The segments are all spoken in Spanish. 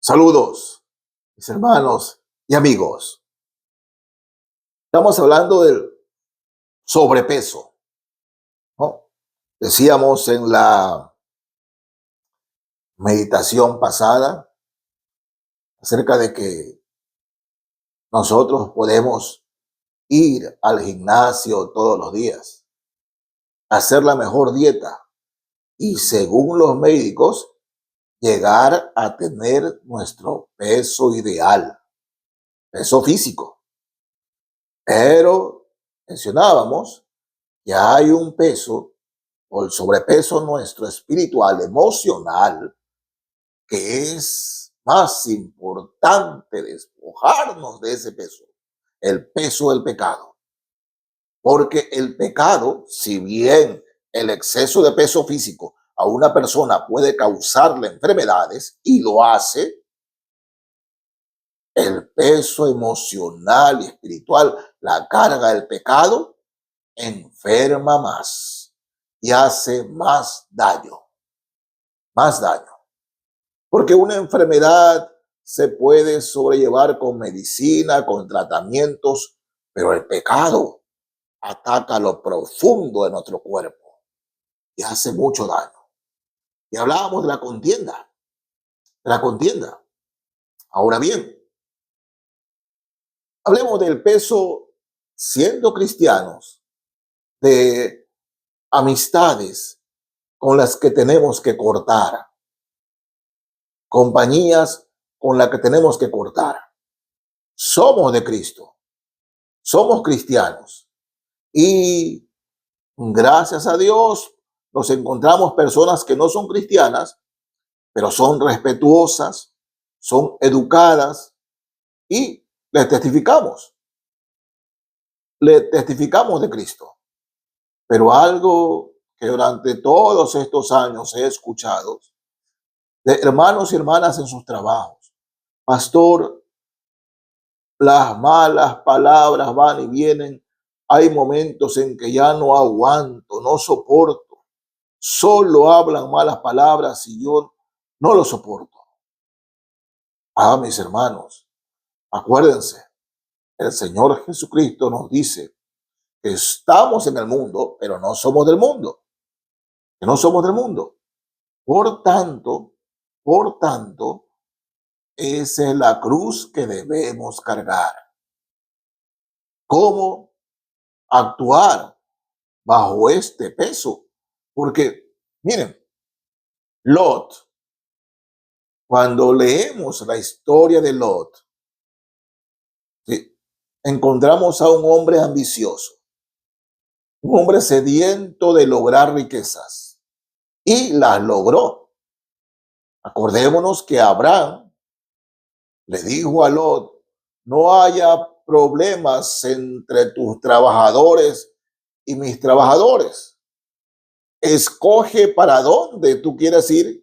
Saludos, mis hermanos y amigos. Estamos hablando del sobrepeso, ¿no? Decíamos en la meditación pasada acerca de que nosotros podemos ir al gimnasio todos los días, hacer la mejor dieta y, según los médicos, llegar a tener nuestro peso ideal, peso físico. Pero mencionábamos que hay un peso o el sobrepeso nuestro espiritual, emocional, que es más importante despojarnos de ese peso, el peso del pecado. Porque el pecado, si bien el exceso de peso físico a una persona puede causarle enfermedades y lo hace, el peso emocional y espiritual, la carga del pecado, enferma más y hace más daño, más daño. Porque una enfermedad se puede sobrellevar con medicina, con tratamientos, pero el pecado ataca lo profundo de nuestro cuerpo y hace mucho daño. Y hablábamos de la contienda, de la contienda. Ahora bien, hablemos del peso siendo cristianos, de amistades con las que tenemos que cortar, compañías con las que tenemos que cortar. Somos de Cristo, somos cristianos y gracias a Dios nos encontramos personas que no son cristianas, pero son respetuosas, son educadas y le testificamos de Cristo. Pero algo que durante todos estos años he escuchado de hermanos y hermanas en sus trabajos: pastor, las malas palabras van y vienen. Hay momentos en que ya no aguanto, no soporto. Solo hablan malas palabras y yo no lo soporto. Ah, mis hermanos, acuérdense, el Señor Jesucristo nos dice que estamos en el mundo, pero no somos del mundo, que no somos del mundo. Por tanto, por tanto, esa es la cruz que debemos cargar. ¿Cómo actuar bajo este peso? Porque, miren, Lot, cuando leemos la historia de Lot, ¿sí?, encontramos a un hombre ambicioso, un hombre sediento de lograr riquezas, y las logró. Acordémonos que Abraham le dijo a Lot: no haya problemas entre tus trabajadores y mis trabajadores. Escoge para dónde tú quieres ir.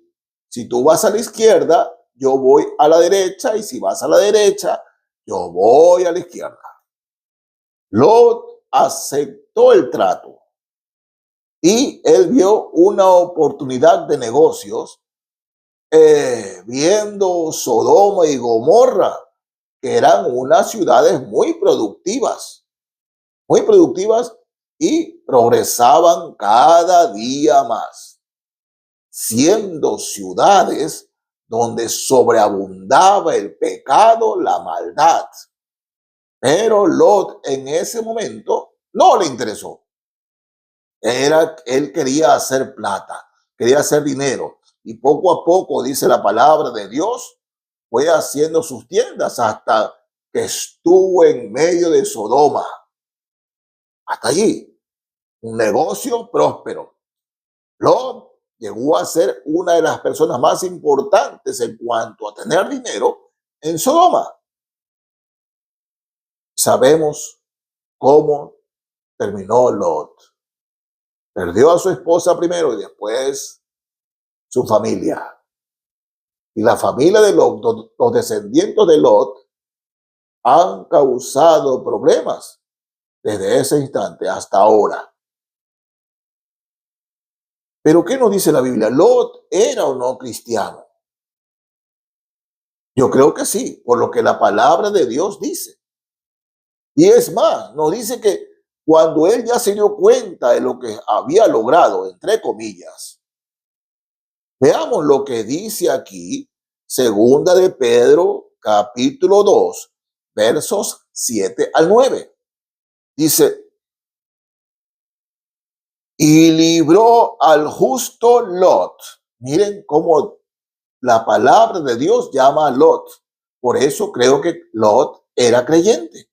Si tú vas a la izquierda, yo voy a la derecha, y si vas a la derecha, yo voy a la izquierda. Lot aceptó el trato y él vio una oportunidad de negocios, viendo Sodoma y Gomorra, que eran unas ciudades muy productivas y progresaban cada día más, siendo ciudades donde sobreabundaba el pecado, la maldad. Pero Lot en ese momento no le interesó. Él quería hacer plata, quería hacer dinero. Y poco a poco, dice la palabra de Dios, fue haciendo sus tiendas hasta que estuvo en medio de Sodoma. Hasta allí, un negocio próspero. Lot llegó a ser una de las personas más importantes en cuanto a tener dinero en Sodoma. Sabemos cómo terminó Lot. Perdió a su esposa primero y después su familia. Y la familia de Lot, los descendientes de Lot, han causado problemas desde ese instante hasta ahora. Pero ¿qué nos dice la Biblia? ¿Lot era o no cristiano? Yo creo que sí, por lo que la palabra de Dios dice. Y es más, nos dice que cuando él ya se dio cuenta de lo que había logrado, entre comillas, veamos lo que dice aquí, segunda de Pedro, capítulo 2, versos 7 al 9. Dice, y libró al justo Lot. Miren cómo la palabra de Dios llama a Lot. Por eso creo que Lot era creyente,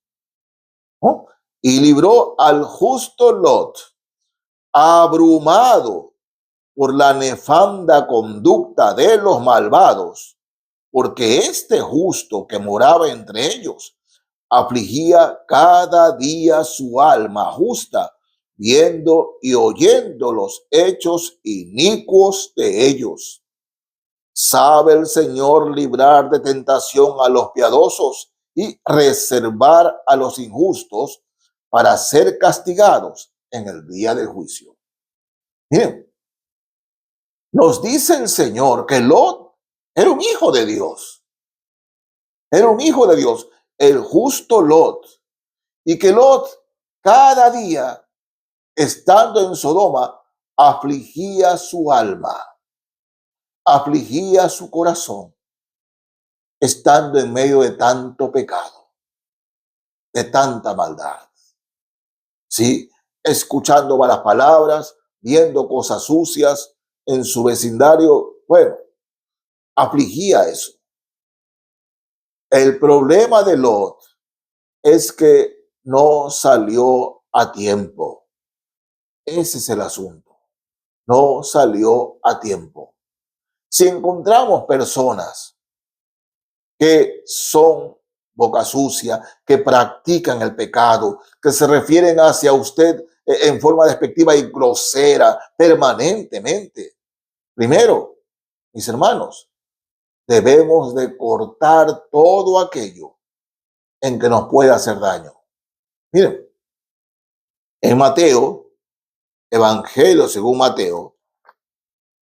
¿no? Y libró al justo Lot, abrumado por la nefanda conducta de los malvados, porque este justo que moraba entre ellos afligía cada día su alma justa, viendo y oyendo los hechos inicuos de ellos. Sabe el Señor librar de tentación a los piadosos y reservar a los injustos para ser castigados en el día del juicio. Miren, nos dice el Señor que Lot era un hijo de Dios, era un hijo de Dios, el justo Lot, y que Lot cada día, estando en Sodoma, afligía su alma, afligía su corazón, estando en medio de tanto pecado, de tanta maldad, ¿sí? Escuchando malas palabras, viendo cosas sucias en su vecindario, bueno, afligía eso. El problema de Lot es que no salió a tiempo. Ese es el asunto. No salió a tiempo. Si encontramos personas que son boca sucia, que practican el pecado, que se refieren hacia usted en forma despectiva y grosera permanentemente, primero, mis hermanos, debemos de cortar todo aquello en que nos pueda hacer daño. Miren, en Mateo, Evangelio según Mateo,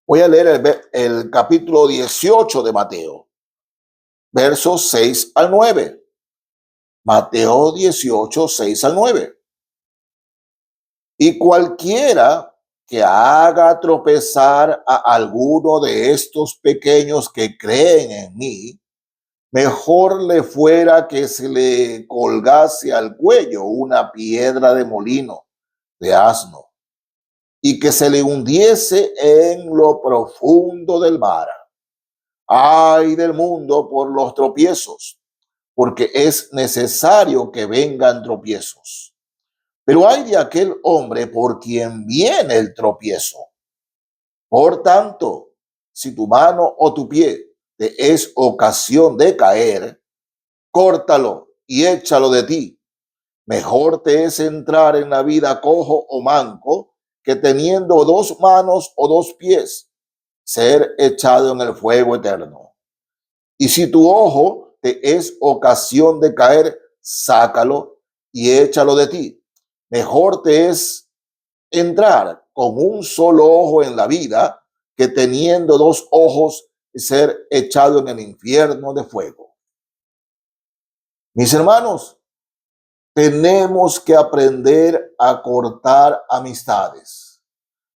voy a leer el capítulo 18 de Mateo, versos 6 al 9. Mateo 18, 6 al 9. Y cualquiera que haga tropezar a alguno de estos pequeños que creen en mí, mejor le fuera que se le colgase al cuello una piedra de molino de asno y que se le hundiese en lo profundo del mar. Ay del mundo por los tropiezos, porque es necesario que vengan tropiezos. Pero hay de aquel hombre por quien viene el tropiezo. Por tanto, si tu mano o tu pie te es ocasión de caer, córtalo y échalo de ti. Mejor te es entrar en la vida cojo o manco que teniendo dos manos o dos pies, ser echado en el fuego eterno. Y si tu ojo te es ocasión de caer, sácalo y échalo de ti. Mejor te es entrar con un solo ojo en la vida que teniendo dos ojos ser echado en el infierno de fuego. Mis hermanos, tenemos que aprender a cortar amistades.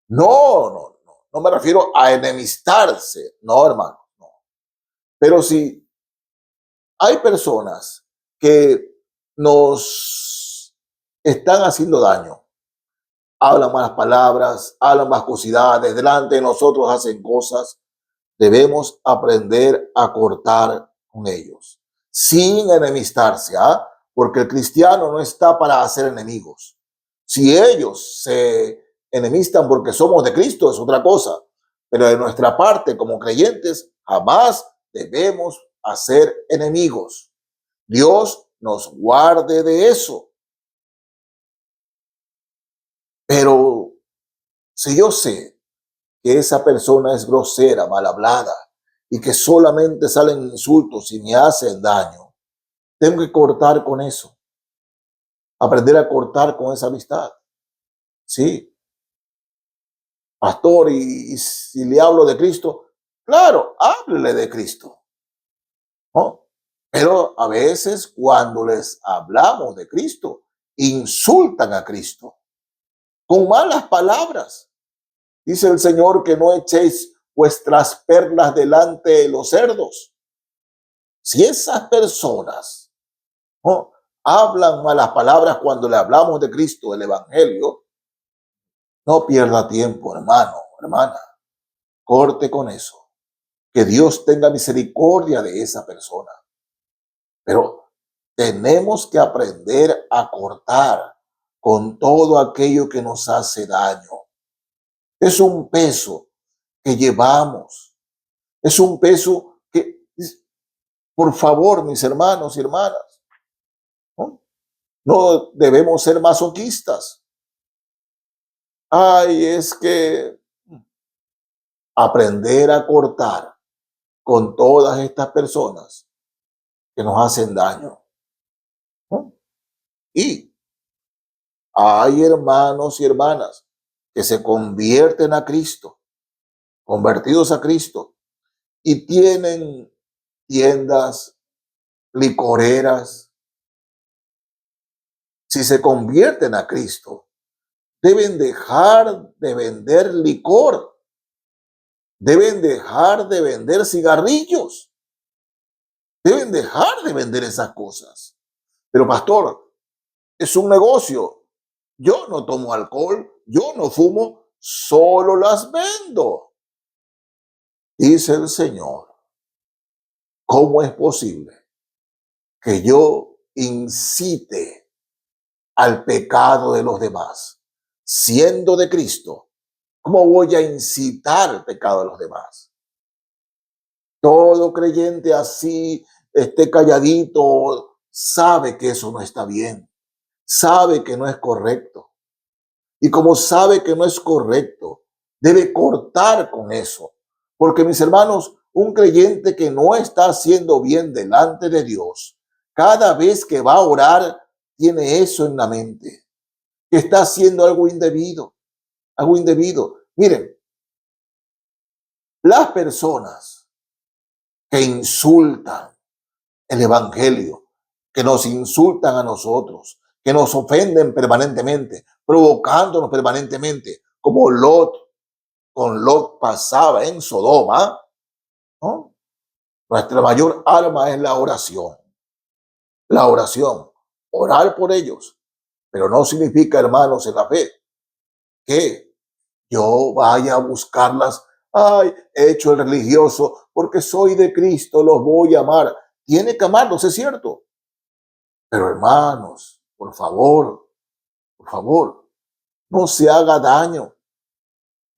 No me refiero a enemistarse, no, hermano, no. Pero si hay personas que nos están haciendo daño, hablan malas palabras, hablan vascosidades, delante de nosotros hacen cosas, debemos aprender a cortar con ellos, sin enemistarse, ¿ah? Porque el cristiano no está para hacer enemigos. Si ellos se enemistan porque somos de Cristo, es otra cosa, pero de nuestra parte como creyentes jamás debemos hacer enemigos. Dios nos guarde de eso. Pero si yo sé que esa persona es grosera, mal hablada y que solamente salen insultos y me hacen daño, tengo que cortar con eso, aprender a cortar con esa amistad. Sí, pastor, y si le hablo de Cristo, claro, háblele de Cristo. ¿no? Pero a veces cuando les hablamos de Cristo, insultan a Cristo con malas palabras. Dice el Señor que no echéis vuestras perlas delante de los cerdos. Si esas personas, ¿no?, hablan malas palabras cuando le hablamos de Cristo, del Evangelio, no pierda tiempo, hermano, hermana. Corte con eso. Que Dios tenga misericordia de esa persona. Pero tenemos que aprender a cortar con todo aquello que nos hace daño. Es un peso que llevamos. Es un peso que, por favor, mis hermanos y hermanas, ¿no? No debemos ser masoquistas. Ay, es que aprender a cortar con todas estas personas que nos hacen daño, ¿no? Y hay hermanos y hermanas que se convierten a Cristo, convertidos a Cristo, y tienen tiendas licoreras. Si se convierten a Cristo, deben dejar de vender licor, deben dejar de vender cigarrillos, deben dejar de vender esas cosas. Pero pastor, es un negocio. Yo no tomo alcohol, yo no fumo, solo las vendo. Dice el Señor, ¿cómo es posible que yo incite al pecado de los demás? Siendo de Cristo, ¿cómo voy a incitar al pecado de los demás? Todo creyente así, esté calladito, sabe que eso no está bien, sabe que no es correcto. Y como sabe que no es correcto, debe cortar con eso. Porque mis hermanos, un creyente que no está haciendo bien delante de Dios, cada vez que va a orar, tiene eso en la mente, que está haciendo algo indebido, algo indebido. Miren, las personas que insultan el Evangelio, que nos insultan a nosotros, que nos ofenden permanentemente, provocándonos permanentemente, como Lot, con Lot pasaba en Sodoma, ¿no? Nuestra mayor arma es la oración. La oración, orar por ellos, pero no significa, hermanos, en la fe, que yo vaya a buscarlas. Ay, he hecho el religioso porque soy de Cristo, los voy a amar. Tiene que amarlos, es cierto. Pero hermanos, por favor, no se haga daño.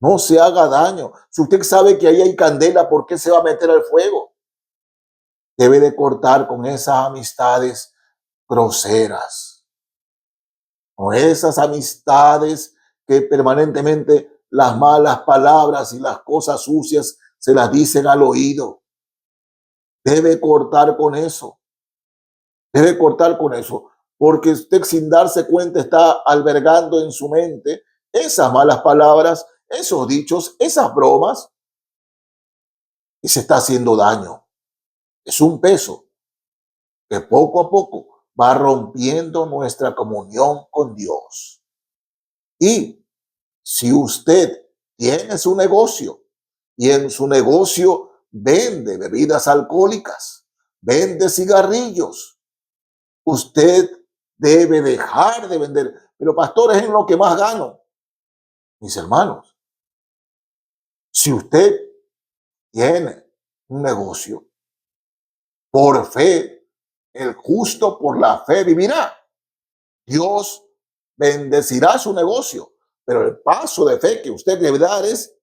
No se haga daño. Si usted sabe que ahí hay candela, ¿por qué se va a meter al fuego? Debe de cortar con esas amistades groseras, con esas amistades que permanentemente las malas palabras y las cosas sucias se las dicen al oído. Debe cortar con eso. Debe cortar con eso, porque usted sin darse cuenta está albergando en su mente esas malas palabras, esos dichos, esas bromas, y se está haciendo daño. Es un peso que poco a poco va rompiendo nuestra comunión con Dios. Y si usted tiene su negocio y en su negocio vende bebidas alcohólicas, vende cigarrillos, usted debe dejar de vender. Pero pastor, es en lo que más gano. Mis hermanos, si usted tiene un negocio, por fe, el justo por la fe vivirá. Dios bendecirá su negocio, pero el paso de fe que usted debe dar es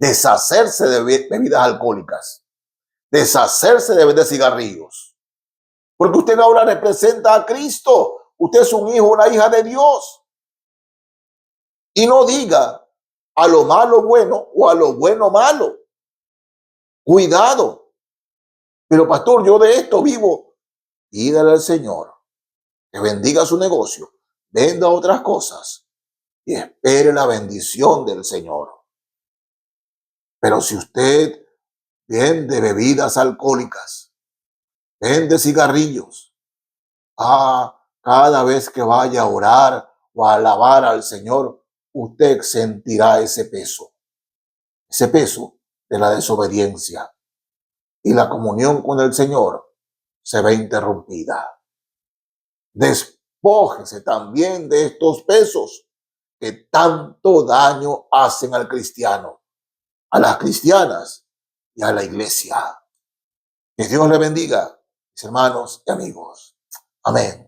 deshacerse de bebidas alcohólicas, deshacerse de vender cigarrillos, porque usted ahora representa a Cristo. Usted es un hijo, una hija de Dios. Y no diga a lo malo bueno o a lo bueno malo. Cuidado. Pero pastor, yo de esto vivo. Pídale al Señor que bendiga su negocio, venda otras cosas y espere la bendición del Señor. Pero si usted vende bebidas alcohólicas, vende cigarrillos. Cada vez que vaya a orar o a alabar al Señor, usted sentirá ese peso de la desobediencia, y la comunión con el Señor se ve interrumpida. Despójese también de estos pesos que tanto daño hacen al cristiano, a las cristianas y a la iglesia. Que Dios le bendiga, mis hermanos y amigos. Amén.